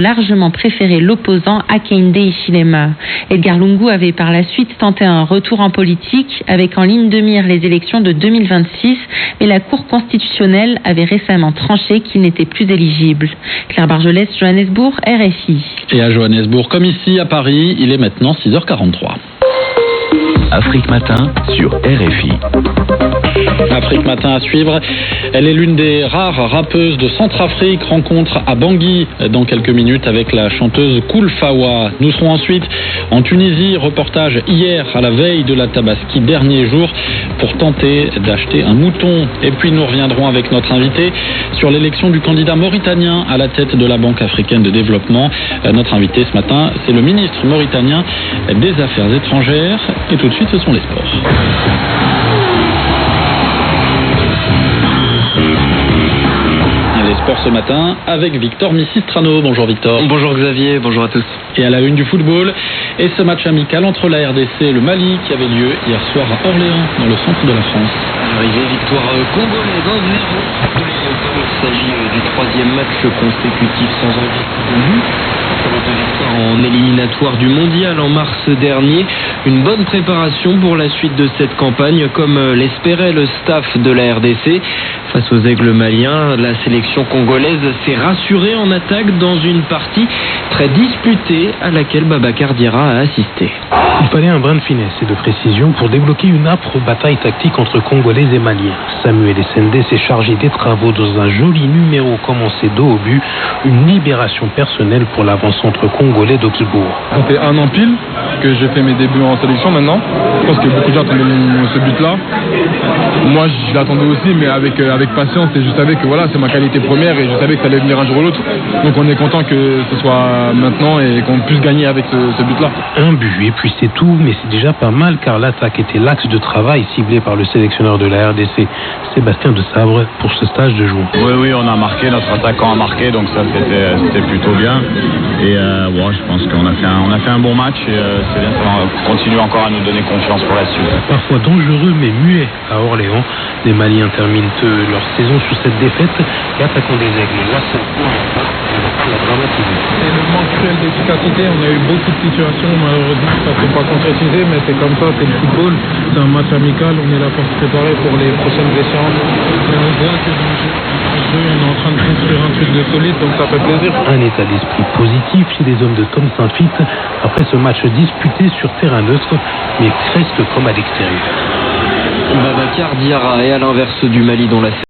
largement préféré l'opposant Hakainde Hichilema. Edgar Lungu avait par la suite tenté un retour en politique avec en ligne de mire les élections de 2026, mais la Cour constitutionnelle avait récemment tranché qu'il n'était plus éligible. Claire Bargelès, Johannesburg, RFI. Et à Johannesburg, comme ici à Paris, il est maintenant 6h43. Afrique Matin sur RFI. Afrique Matin à suivre. Elle est l'une des rares rappeuses de Centrafrique. Rencontre à Bangui dans quelques minutes avec la chanteuse Koul Fawa. Nous serons ensuite en Tunisie. Reportage hier à la veille de la Tabaski, dernier jour, pour tenter d'acheter un mouton. Et puis nous reviendrons avec notre invité sur l'élection du candidat mauritanien à la tête de la Banque africaine de développement. Notre invité ce matin, c'est le ministre mauritanien des Affaires étrangères. Et tout de suite, ce sont les sports. Les sports ce matin avec Victor Missistrano. Bonjour Victor. Bonjour Xavier, bonjour à tous. Et à la une du football, et ce match amical entre la RDC et le Mali qui avait lieu hier soir à Orléans, dans le centre de la France. Arrivée, victoire congolaise 1-0. Il s'agit du troisième match consécutif sans envie. En éliminatoire du mondial en mars dernier, une bonne préparation pour la suite de cette campagne, comme l'espérait le staff de la RDC. Face aux aigles maliens, la sélection congolaise s'est rassurée en attaque dans une partie très disputée à laquelle Babacar Diarra a assisté. Il fallait un brin de finesse et de précision pour débloquer une âpre bataille tactique entre Congolais et Maliens. Samuel Essendé s'est chargé des travaux dans un joli numéro commencé dos au but, une libération personnelle pour l'avant-centre congolais d'Augsbourg. Ça fait un an pile que j'ai fait mes débuts en sélection maintenant. Je pense que beaucoup de gens attendaient ce but-là. Moi, je l'attendais aussi, mais avec patience, et je savais que voilà, c'est ma qualité première et je savais que ça allait venir un jour ou l'autre. Donc on est content que ce soit maintenant et qu'on puisse gagner avec ce but-là. Un but et puis c'est tout, mais c'est déjà pas mal car l'attaque était l'axe de travail ciblé par le sélectionneur de la RDC, Sébastien de Sabre, pour ce stage de jour. Oui, on a marqué, notre attaquant a marqué, donc ça c'était plutôt bien. Et je pense qu'on a fait un bon match et c'est bien, ça va continuer encore à nous donner confiance pour la suite. Parfois dangereux mais muet à Orléans, les Maliens terminent leur saison sur cette défaite et attaquant des aigles. Là, c'est la dramatisé. Et le manque cruel d'efficacité, on a eu beaucoup de situations, malheureusement ça ne s'est pas concrétisé, mais c'est comme ça, c'est le football, c'est un match amical, on est là pour se préparer pour les prochaines échéances. Et on voit que dans le jeu, on est en train de construire un truc de solide, donc ça fait plaisir. Un état d'esprit positif chez les hommes de Tom Saint-Fit après ce match disputé sur terrain neutre, mais presque comme à l'extérieur. Babacar Diarra est à l'inverse du Mali dont la